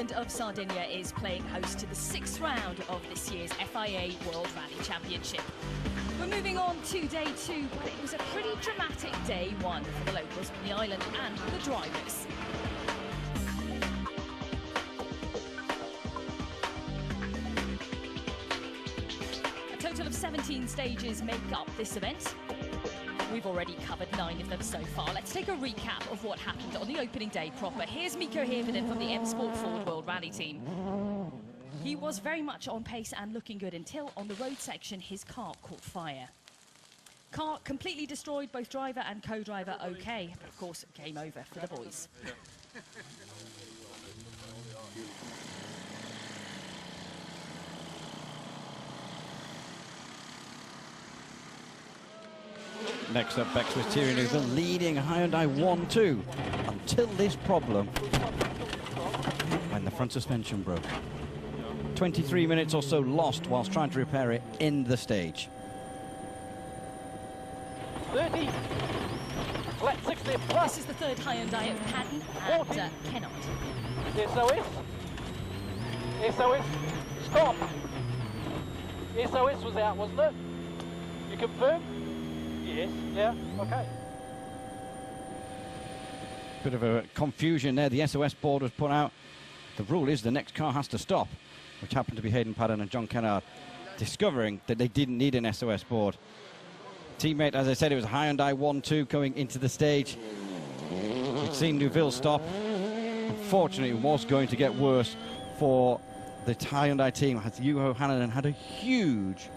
island of Sardegna is playing host to the 6th round of this year's FIA World Rally Championship. We're moving on to day 2, but it was a pretty dramatic day 1 for the locals on the island and the drivers. A total of 17 stages make up this event. We've already covered 9 of them so far. Let's take a recap of what happened on the opening day proper. Here's Mikko Hirvonen from the M Sport Ford World Rally team. He was very much on pace and looking good until on the road section his car caught fire. Car completely destroyed, both driver and co-driver okay, but of course game over for the boys. Next up, Bex was Thierry Neuville leading Hyundai 1-2 until this problem when the front suspension broke. 23 minutes or so lost whilst trying to repair it in the stage. 30, flat 60 plus. This is the third Hyundai of Padden and Kennard. SOS, stop. SOS was out, wasn't it? You confirm? Yes, yeah, okay. Bit of a confusion there. The SOS board was put out. The rule is the next car has to stop, which happened to be Hayden Padden and John Kennard, discovering that they didn't need an SOS board. Teammate, as I said, it was Hyundai 1-2 going into the stage. We'd seen Neuville stop. Unfortunately, it was going to get worse for the Hyundai team, as Juho Hannanen had a huge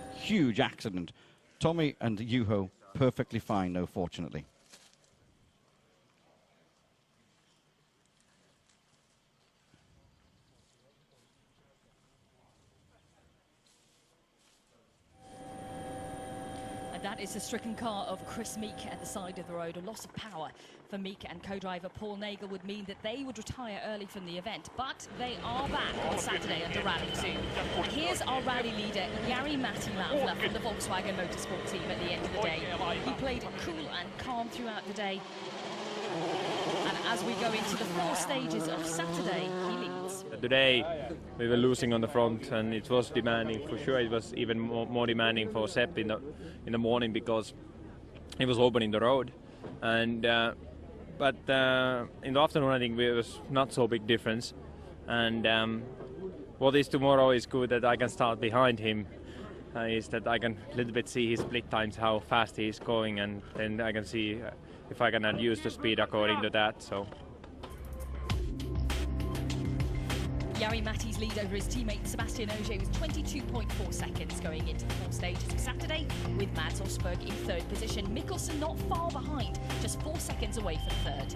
accident. Tommy and Juho perfectly fine, though, fortunately. And that is the stricken car of Chris Meek at the side of the road. A loss of power for Meek, and co-driver Paul Nagel would mean that they would retire early from the event, but they are back on Saturday under Rally 2. And here's our rally leader, Jari Matti-Lavla from the Volkswagen Motorsport team at the end of the day. He played cool and calm throughout the day. And as we go into the 4 stages of Saturday, he leads. Today we were losing on the front, and it was demanding. For sure it was even more demanding for Sepp in the morning, because he was opening the road. And but in the afternoon I think it was not so big difference. And what is tomorrow is good, that I can start behind him. Is that I can a little bit see his split times, how fast he is going, and then I can see if I can use the speed according to that. So. Jari Matti's lead over his teammate Sebastian Ogier was 22.4 seconds going into the 4 stages of Saturday, with Mads Osberg in 3rd position. Mikkelsen not far behind, just 4 seconds away from 3rd.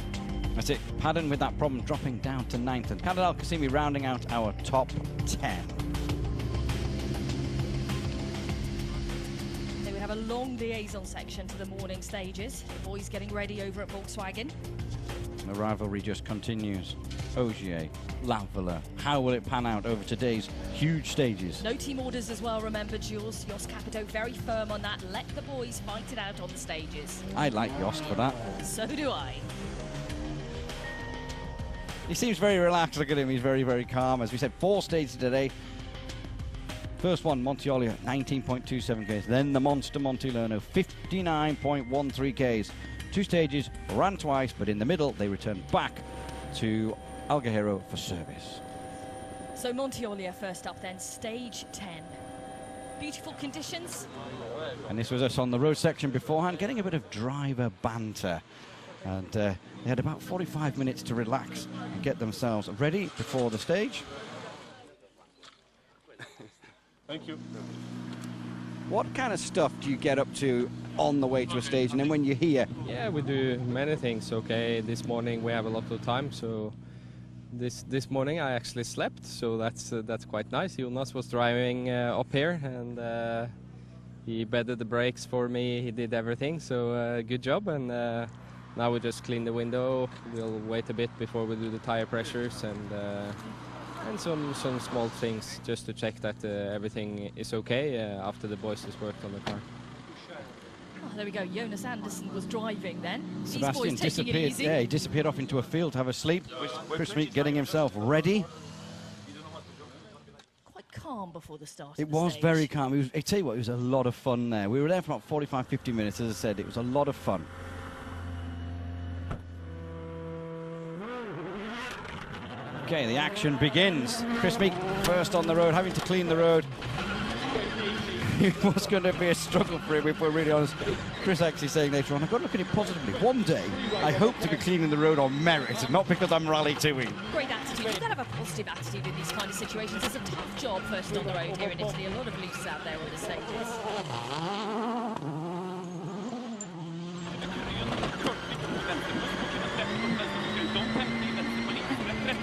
That's it. Padden with that problem dropping down to 9th, and Khaled Al-Qasimi rounding out our top 10. They would have a long liaison section to the morning stages. The boys getting ready over at Volkswagen. The rivalry just continues. Ogier, Lavela, how will it pan out over today's huge stages? No team orders as well, remember, Jules. Jos Capito very firm on that. Let the boys fight it out on the stages. I like Jos for that. So do I. He seems very relaxed. Look at him, he's very calm. As we said, 4 stages today. First one, Monteolio, 19.27 Ks. Then the monster Montelerno, 59.13 Ks. 2 stages, ran twice, but in the middle they returned back to Alguerrero for service. So Monteolio first up then, stage 10. Beautiful conditions. And this was us on the road section beforehand, getting a bit of driver banter. And they had about 45 minutes to relax and get themselves ready before the stage. Thank you. What kind of stuff do you get up to on the way to a stage, and then when you're here? Yeah, we do many things. Okay, this morning we have a lot of time, so this morning I actually slept, so that's quite nice. Jonas was driving up here, and he bedded the brakes for me. He did everything, so good job. And now we just clean the window. We'll wait a bit before we do the tire pressures and some small things just to check that everything is okay after the boys has worked on the car. Oh, there we go. Jonas Anderson was driving then. Sebastian These boys taking it disappeared. easy. Yeah, he disappeared off into a field to have a sleep. Chris Meek getting himself ready. calm before the start. It was very calm. I tell you what, it was a lot of fun there. We were there for about 45, 50 minutes, as I said. It was a lot of fun. Okay, the action begins. Chris Meek first on the road, having to clean the road. It was going to be a struggle for him, if we're really honest. Chris actually saying later on, I've got to look at it positively. One day, I hope to be cleaning the road on merit, not because I'm rally toing. Great attitude. You've got to have a positive attitude in these kind of situations. It's a tough job first on the road here in Italy. A lot of loose out there on the stages.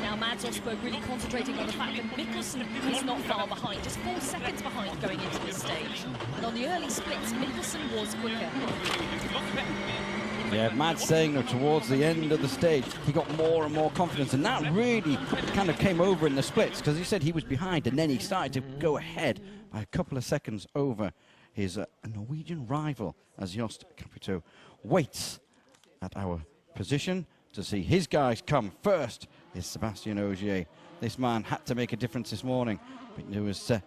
Now Mads Osberg really concentrating on the fact that Mikkelsen is not far behind, just 4 seconds behind going into this stage. And on the early splits, Mikkelsen was quicker. Yeah, Mads saying that towards the end of the stage, he got more and more confidence, and that really kind of came over in the splits, because he said he was behind, and then he started to go ahead by a couple of seconds over his Norwegian rival, as Jost Capito waits at our position to see his guys come. First is Sebastian Ogier. This man had to make a difference this morning, but there was a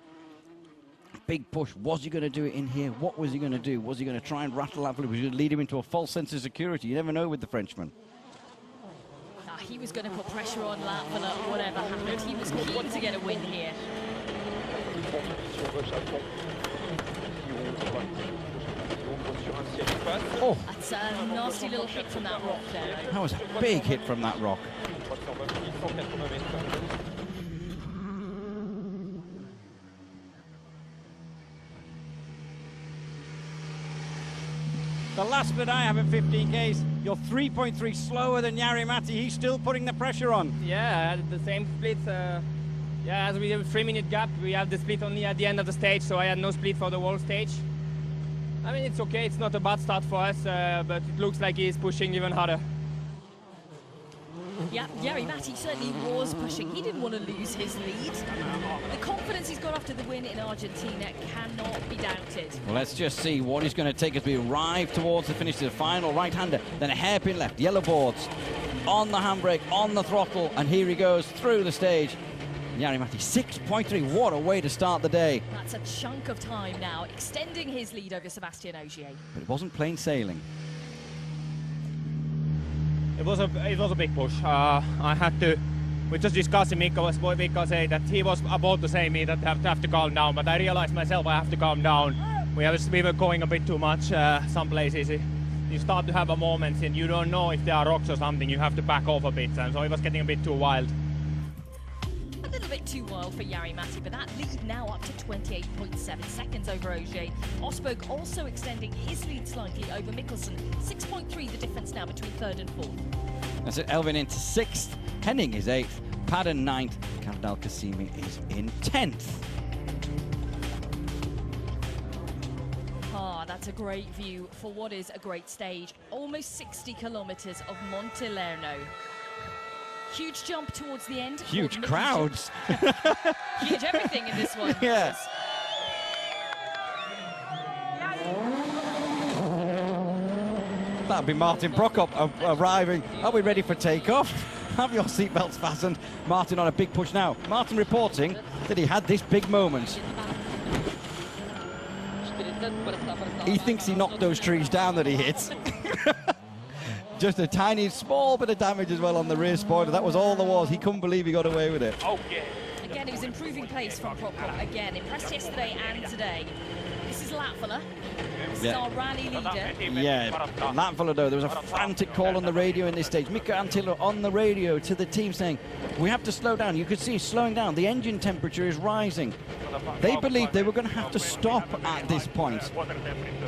big push. Was he going to do it in here? What was he going to do? Was he going to try and rattle that? Was he going to lead him into a false sense of security? You never know with the Frenchman. He was going to put pressure on Latvala, whatever happened. He was keen to get a win here. Oh, that's a nasty little hit from that rock there. That was a big hit from that rock. The last split I have at 15Ks, you're 3.3 slower than Jari Matti. He's still putting the pressure on. Yeah, the same split. Yeah, as we have a 3-minute gap, we have the split only at the end of the stage, so I had no split for the whole stage. I mean, it's okay, it's not a bad start for us, but it looks like he's pushing even harder. Yeah, Jari Matti certainly was pushing. He didn't want to lose his lead. The confidence he's got after the win in Argentina cannot be doubted. Well, let's just see what he's going to take as we arrive towards the finish. The final right-hander, then a hairpin left, yellow boards, on the handbrake, on the throttle, and here he goes through the stage. Jari Matti, 6.3, what a way to start the day. That's a chunk of time now, extending his lead over Sebastian Ogier. But it wasn't plain sailing. It was a big push. I had to. We just discussed. Mikko said that he was about to say me that I have to calm down, but I realized myself I have to calm down. We were going a bit too much. Some places you start to have a moment and you don't know if there are rocks or something. You have to back off a bit, and so it was getting a bit too wild. A little bit too wild for Jari Matti, but that lead now up to 28.7 seconds over Ogier. Osberg also extending his lead slightly over Mikkelsen. 6.3 the difference now between third and fourth. That's it, Elvin into 6th, Henning is 8th, Padden 9th, Kavdal Kasimi is in 10th. Ah, that's a great view for what is a great stage. Almost 60 kilometers of Monte Lerno. Huge jump towards the end. Huge crowds. Huge everything in this one. Yeah. That'll be Martin Prokop arriving. Are we ready for takeoff? Have your seatbelts fastened. Martin on a big push now. Martin reporting that he had this big moment. He thinks he knocked those trees down that he hit. Just a tiny, small bit of damage as well on the rear spoiler. That was all there was. He couldn't believe he got away with it. Okay. Again, it was improving pace from Prokop. Again, impressed yesterday and today. This is Latvala. This is our rally leader. Yeah, Latvala though, there was a frantic call on the radio in this stage. Mikko Antillo on the radio to the team saying, we have to slow down. You could see slowing down. The engine temperature is rising. They believed they were going to have to stop at this point.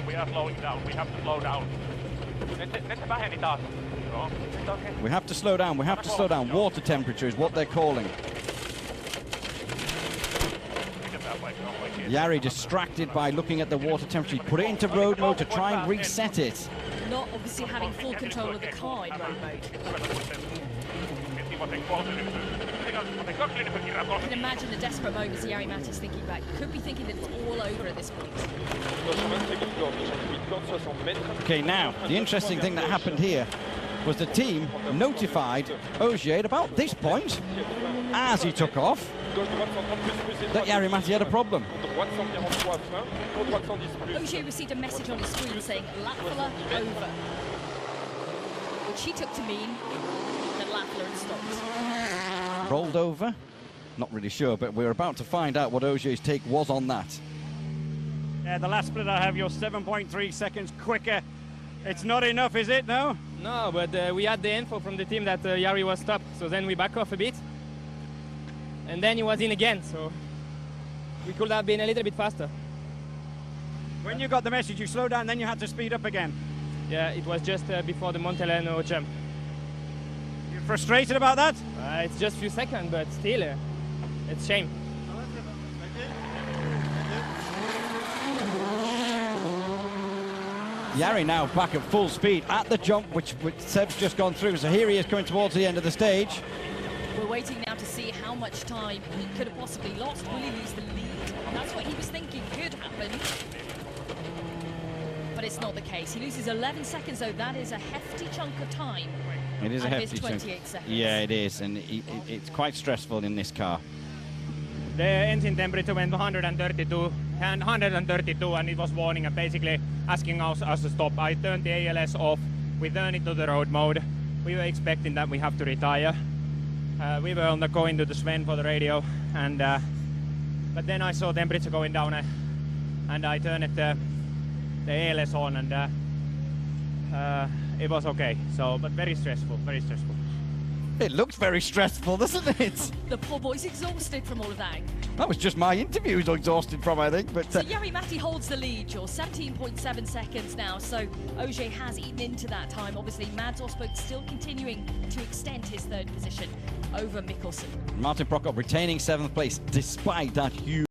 We are slowing down. We have to slow down. We have to slow down. We have to slow down. Water temperature is what they're calling. Jari distracted by looking at the water temperature. He put it into road mode to try and reset it. Not obviously having full control of the car in road mode. I can imagine the desperate moments Jari Matti's thinking about. He could be thinking that it's all over at this point. Okay, now, the interesting thing that happened here was the team notified Ogier at about this point, as he took off, that Jari Matti had a problem. Ogier received a message on his screen saying Latvala over, which he took to mean that Latvala had stopped. Rolled over? Not really sure, but we're about to find out what Ogier's take was on that. Yeah, the last split I have, you're 7.3 seconds quicker. It's not enough, is it, no? No, but we had the info from the team that Jari was stopped, so then we back off a bit. And then he was in again, so we could have been a little bit faster. When you got the message, you slowed down, then you had to speed up again. Yeah, it was just before the Monteleno jump. You're frustrated about that? It's just a few seconds, but still, it's a shame. Jari now back at full speed at the jump, which Seb's just gone through. So here he is coming towards the end of the stage. We're waiting now to see how much time he could have possibly lost. Will he lose the lead? That's what he was thinking could happen. But it's not the case. He loses 11 seconds, though. That is a hefty chunk of time. It is a hefty chunk. 28 seconds. Yeah, it is, and it's quite stressful in this car. The engine temperature went 132, and it was warning and basically asking us to stop. I turned the ALS off. We turned it to the road mode. We were expecting that we have to retire. We were on the going to the Sven for the radio, and but then I saw temperature going down, and I turned the ALS on, and it was okay. So, but very stressful, very stressful. It looks very stressful, doesn't it? The poor boy's exhausted from all of that. That was just my interview he's exhausted from, I think. But So Jari Matti holds the lead, you're 17.7 seconds now, so Ogier has eaten into that time. Obviously, Mads Osberg still continuing to extend his third position over Mikkelsen. Martin Prokop retaining 7th place despite that huge